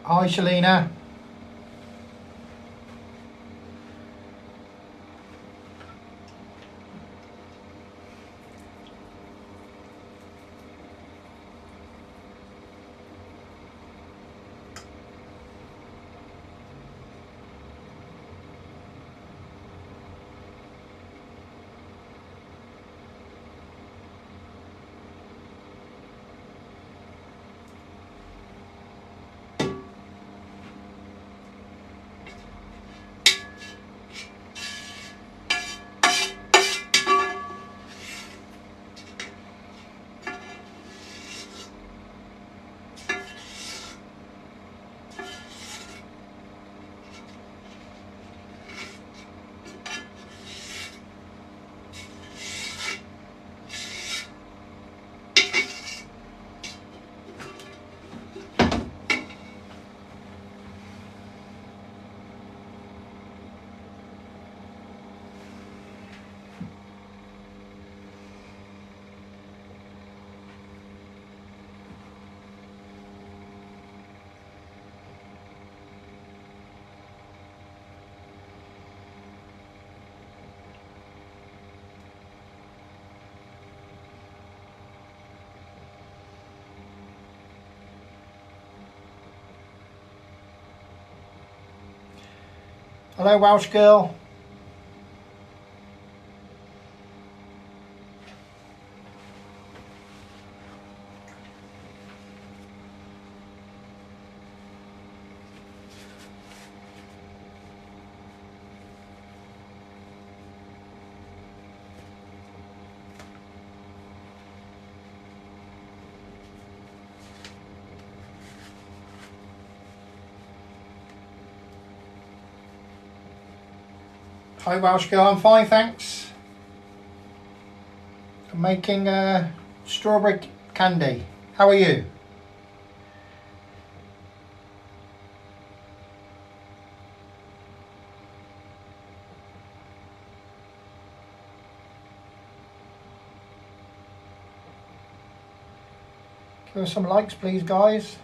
Hi Shalina. Hello Welsh girl. Hi Welsh girl, I'm fine thanks. I'm making strawberry candy. How are you? Give us some likes please guys.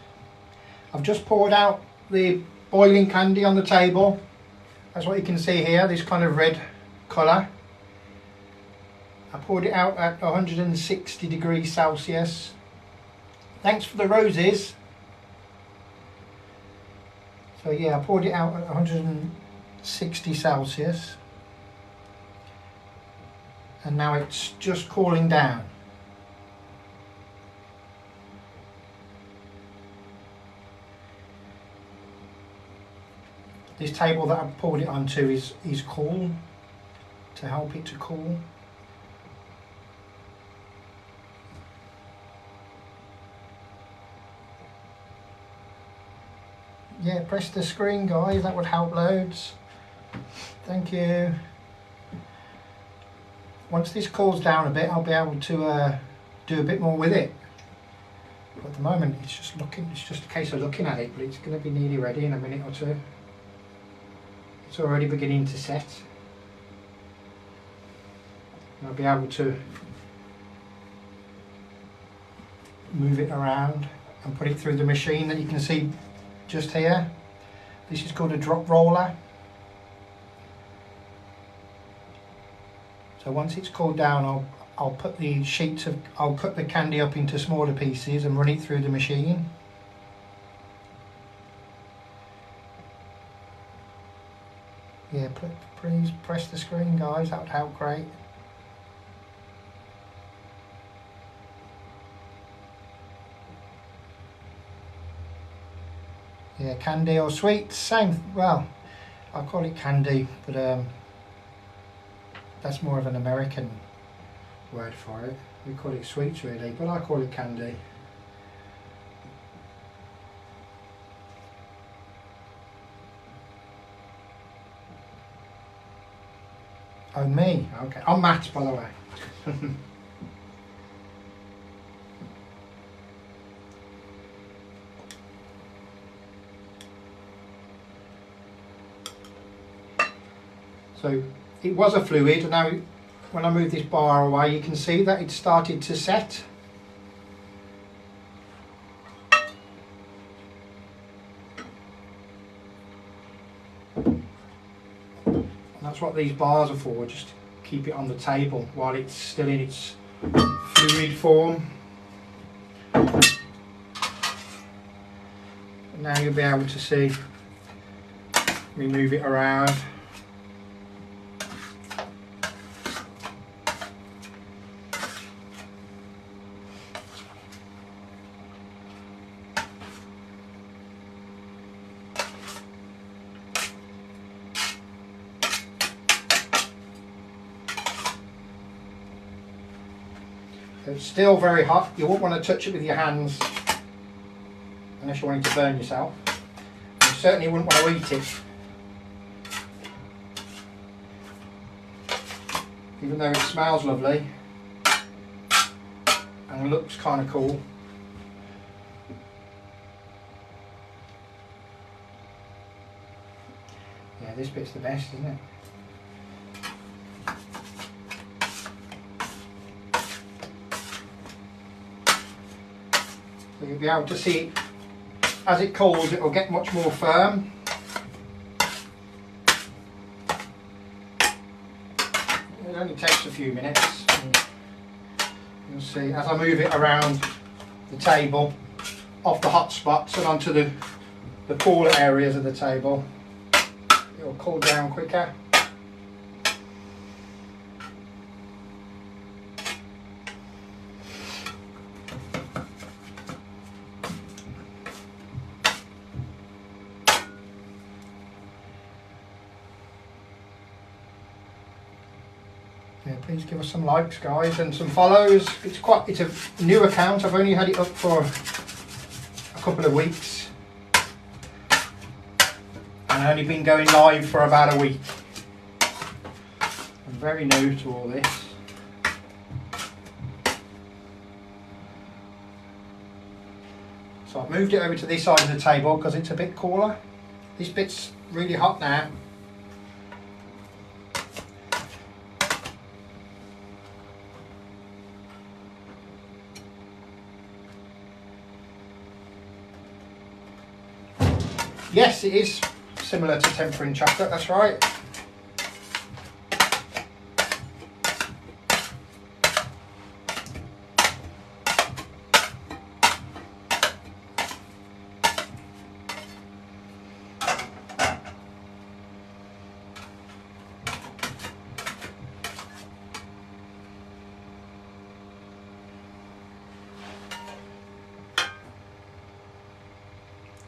I've just poured out the boiling candy on the table. That's what you can see here, this kind of red colour. I poured it out at 160 degrees Celsius. Thanks for the roses. So yeah, I poured it out at 160 Celsius. And now it's just cooling down. This table that I've poured it onto is cool, to help it to cool. Yeah, press the screen guys, that would help loads. Thank you. Once this cools down a bit, I'll be able to do a bit more with it. But at the moment it's just a case of looking at it, but it's going to be nearly ready in a minute or two. It's already beginning to set. I'll be able to move it around and put it through the machine that you can see just here. This is called a drop roller. So once it's cooled down, I'll put the I'll cut the candy up into smaller pieces and run it through the machine. Yeah, please press the screen guys, that would help great. Yeah, candy or sweet, same, well, I'll call it candy, but that's more of an American word for it. We call it sweets really, but I call it candy. Oh, me? Okay. I'm Matt, by the way. So it was a fluid, and now when I move this bar away, you can see that it started to set. That's what these bars are for, just to keep it on the table while it's still in its fluid form. And now you'll be able to see me move it around. It's still very hot. You won't want to touch it with your hands unless you want it to burn yourself. You certainly wouldn't want to eat it, even though it smells lovely and looks kind of cool. Yeah, this bit's the best, isn't it? So you'll be able to see it, as it cools, it will get much more firm. It only takes a few minutes. You'll see as I move it around the table, off the hot spots and onto the cooler areas of the table, it will cool down quicker. Yeah, please give us some likes, guys, and some follows. It's a new account. I've only had it up for a couple of weeks and only been going live for about a week. I'm very new to all this. So I've moved it over to this side of the table because it's a bit cooler. This bit's really hot now. Yes, it is similar to tempering chocolate, that's right.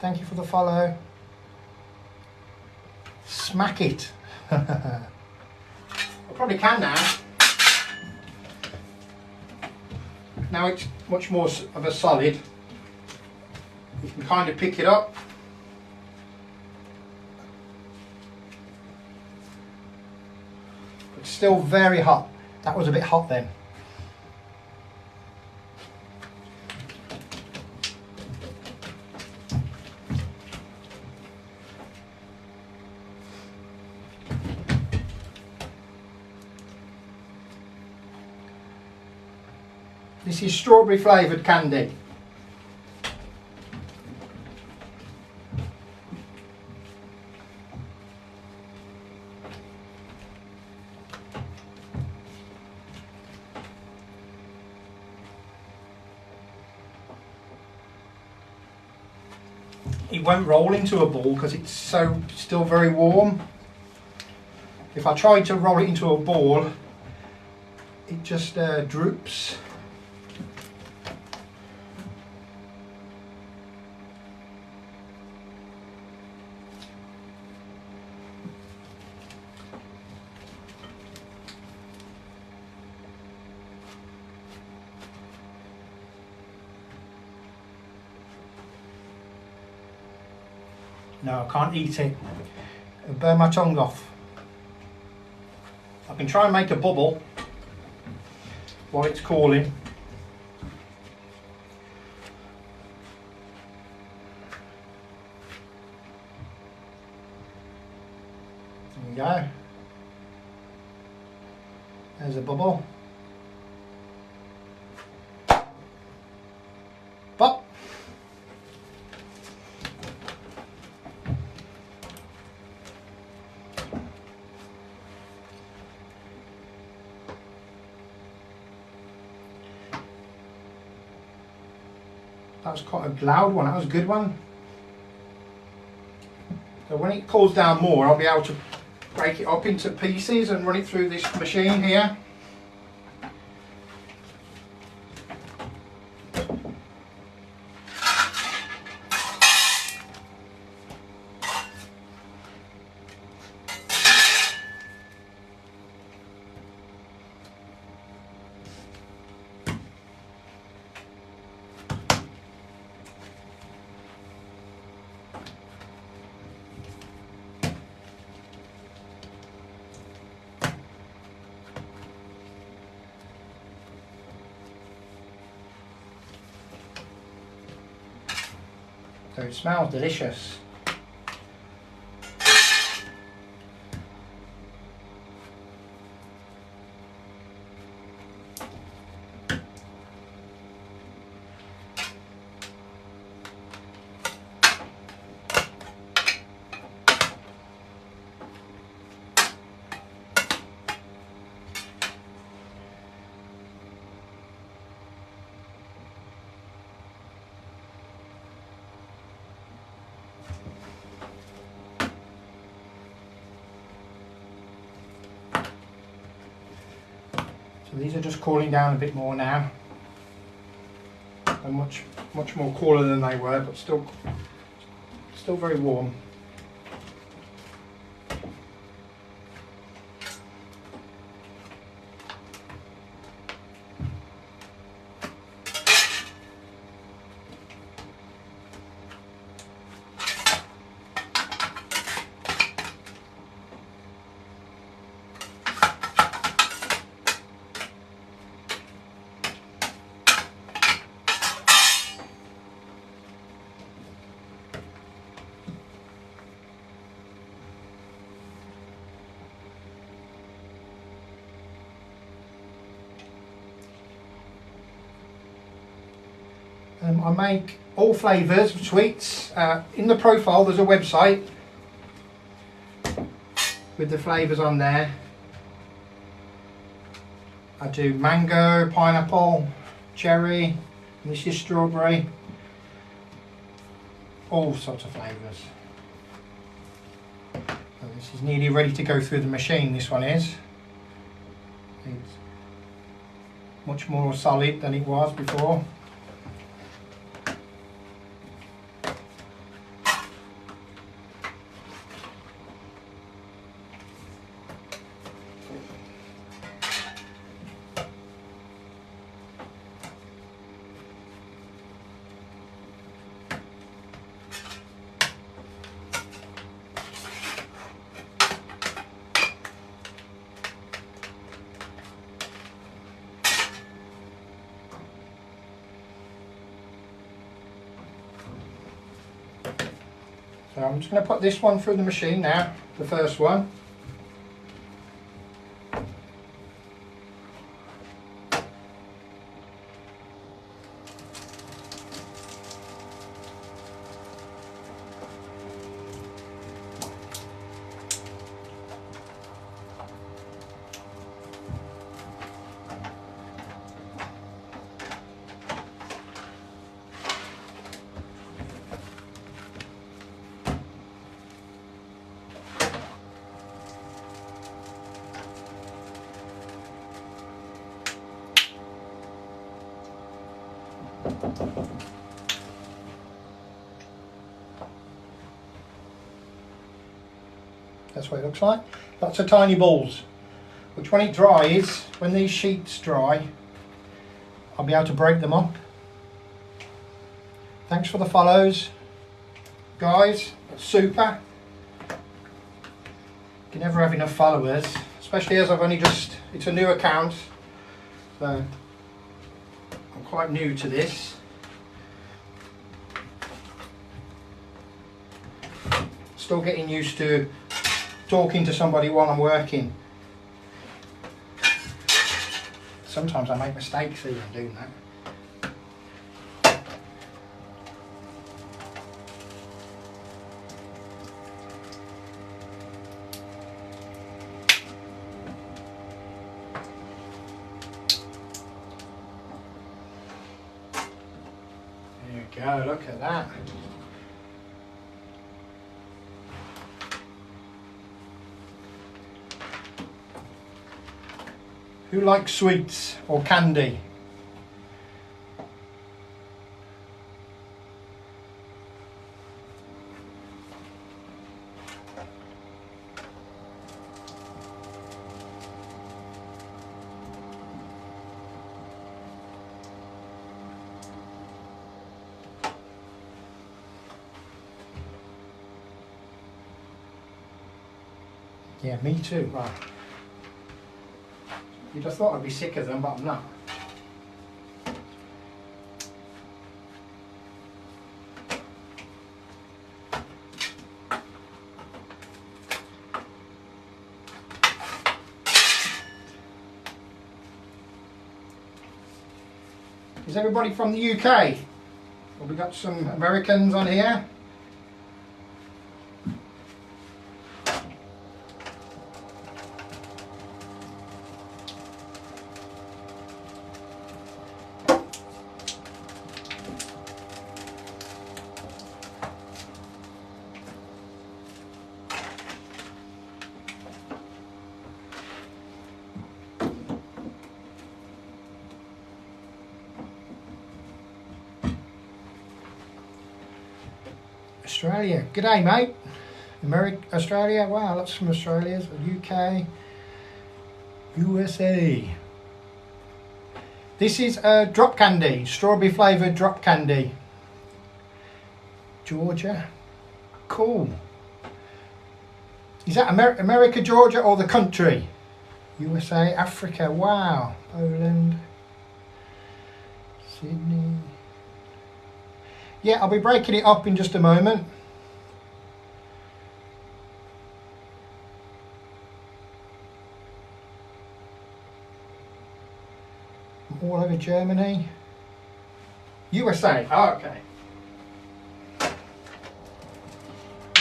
Thank you for the follow. Smack it. I probably can now. Now it's much more of a solid. You can kind of pick it up. But still very hot. That was a bit hot then. This is strawberry flavoured candy. It won't roll into a ball because it's still very warm. If I tried to roll it into a ball, it just droops. No, I can't eat it. It'll burn my tongue off. I can try and make a bubble while it's cooling. There we go. There's a bubble. Pop. That was quite a loud one, that was a good one. So when it cools down more, I'll be able to break it up into pieces and run it through this machine here. So it smells delicious. So these are just cooling down a bit more now. They're much more cooler than they were, but still very warm. I make all flavours of sweets. In the profile there's a website with the flavours on there. I do mango, pineapple, cherry, and this is strawberry. All sorts of flavours. So this is nearly ready to go through the machine, this one is. It's much more solid than it was before. So I'm just going to put this one through the machine now, the first one. That's what it looks like. Lots of tiny balls, which when it dries, when these sheets dry, I'll be able to break them up. Thanks for the follows, guys. That's super. You can never have enough followers, especially as I've only just, it's a new account, so I'm quite new to this. Still getting used to talking to somebody while I'm working. Sometimes I make mistakes even doing that. There we go. go, look at that. Who likes sweets or candy? Yeah, me too. Right. You'd have thought I'd be sick of them, but I'm not. Is everybody from the UK? Well, we got some Americans on here. Australia, g'day mate. Australia, wow, lots from Australia, UK, USA. This is drop candy, strawberry flavoured drop candy. Georgia, cool. Is that America, Georgia, or the country? USA, Africa, wow. Poland, Sydney. Yeah, I'll be breaking it up in just a moment. All over Germany. USA, oh, okay.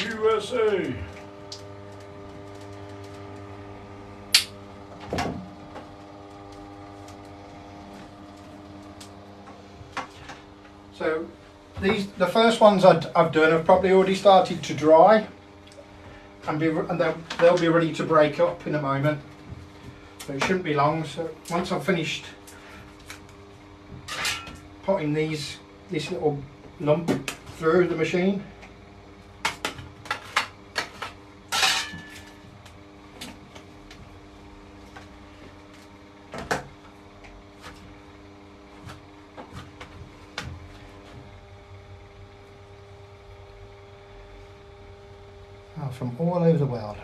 USA. So the first ones I've done have probably already started to dry, and they'll be ready to break up in a moment. So it shouldn't be long. So once I've finished putting this little lump through the machine, from all over the world,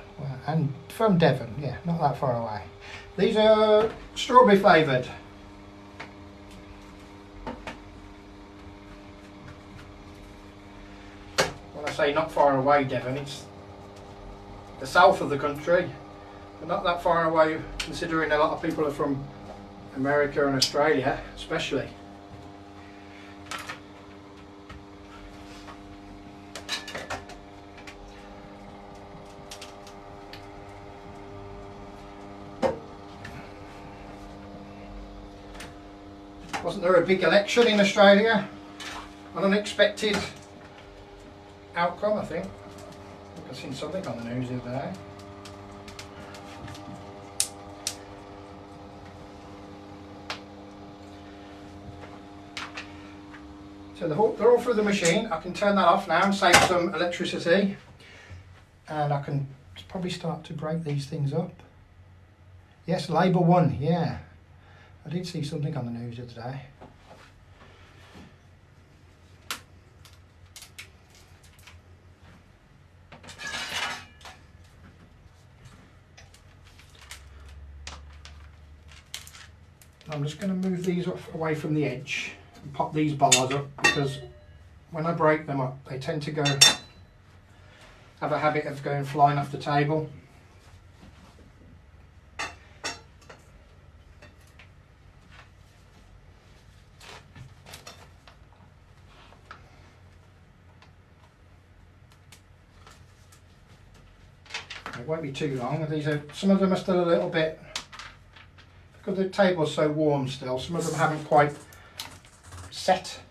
and from Devon, yeah, not that far away. These are strawberry flavoured. When I say not far away, Devon, it's the south of the country, but not that far away considering a lot of people are from America and Australia especially. Wasn't there a big election in Australia? An unexpected outcome, I think. I've seen something on the news the other day. So they're all through the machine. I can turn that off now and save some electricity. And I can probably start to break these things up. Yes, Labour won, yeah. I did see something on the news the other day. I'm just going to move these away from the edge and pop these bars up, because when I break them up they tend to have a habit of going flying off the table. It won't be too long. Some of them are still a little bit, because the table's so warm still, some of them haven't quite set.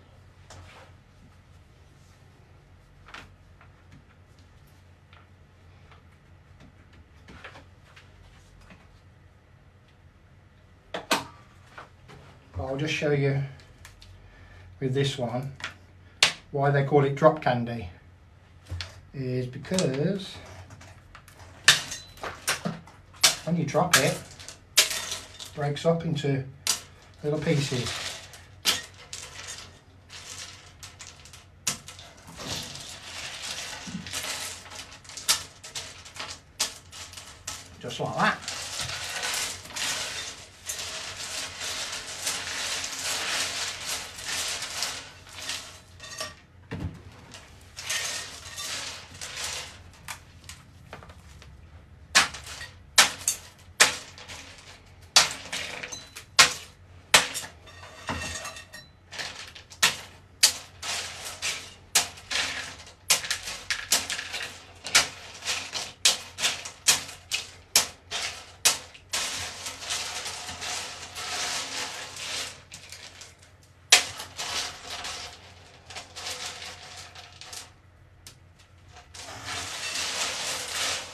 I'll just show you with this one why they call it drop candy. Is because when you drop it, it breaks up into little pieces. Just like that.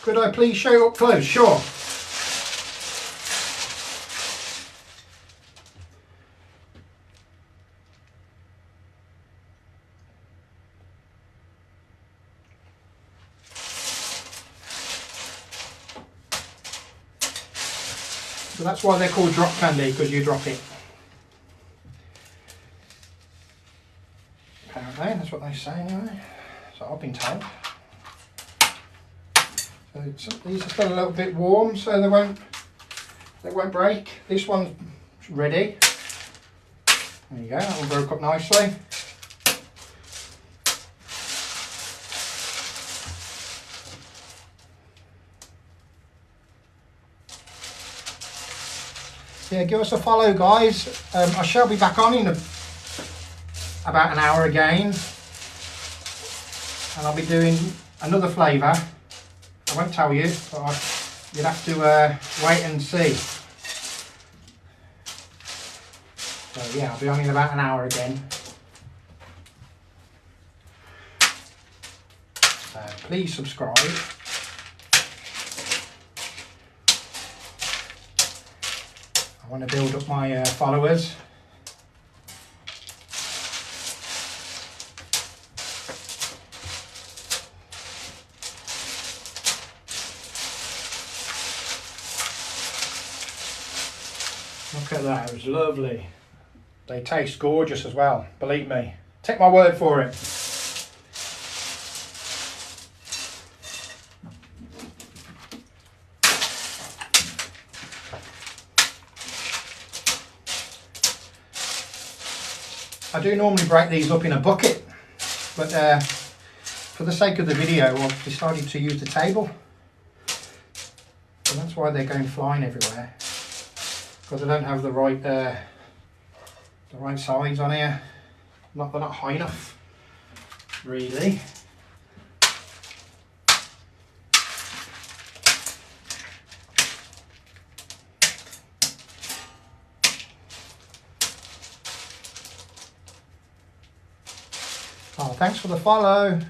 Could I please show you up close? Sure. So that's why they're called drop candy, because you drop it. Apparently, that's what they say anyway. So I've been told. So these are still a little bit warm, so they won't break. This one's ready. There you go, that one broke up nicely. Yeah, give us a follow, guys. I shall be back on in about an hour again, and I'll be doing another flavour. I won't tell you, but you'll have to wait and see. So yeah, I'll be on in about an hour again. So please subscribe. I want to build up my followers. Look at that, it was lovely. They taste gorgeous as well, believe me. Take my word for it. I do normally break these up in a bucket, but for the sake of the video, I've decided to use the table. So that's why they're going flying everywhere. Because I don't have the right sides on here. They're not high enough, really. Oh, thanks for the follow.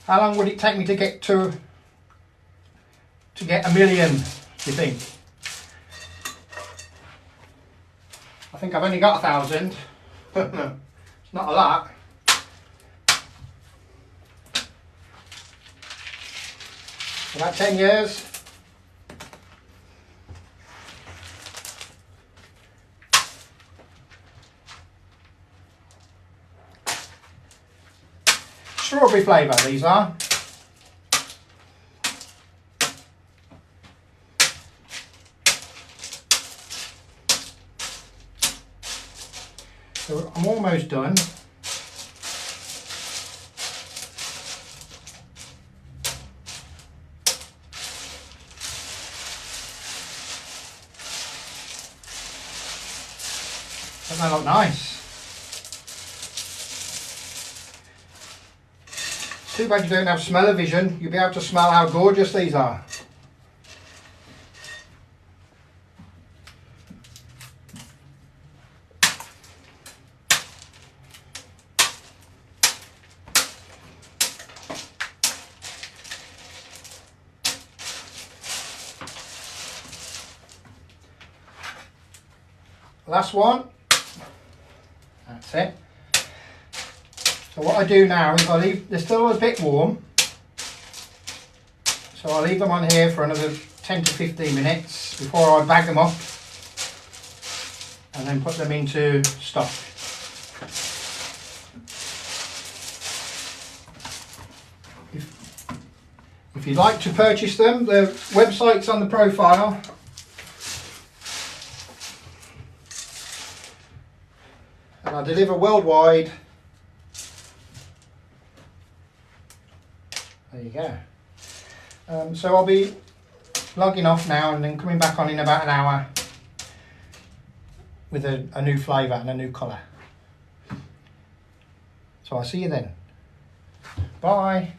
How long would it take me to get a million, do you think? I think I've only got 1,000. It's not a lot. About 10 years. Strawberry flavour these are. So I'm almost done. Doesn't that look nice? Too bad you don't have smell-o-vision. You'll be able to smell how gorgeous these are. last one. That's it. So what I do now is I leave, they're still a bit warm, so I'll leave them on here for another 10 to 15 minutes before I bag them up and then put them into stock. If you'd like to purchase them, the website's on the profile. And I deliver worldwide. There you go. So I'll be logging off now and then coming back on in about an hour with a new flavour and a new colour. So I'll see you then. Bye.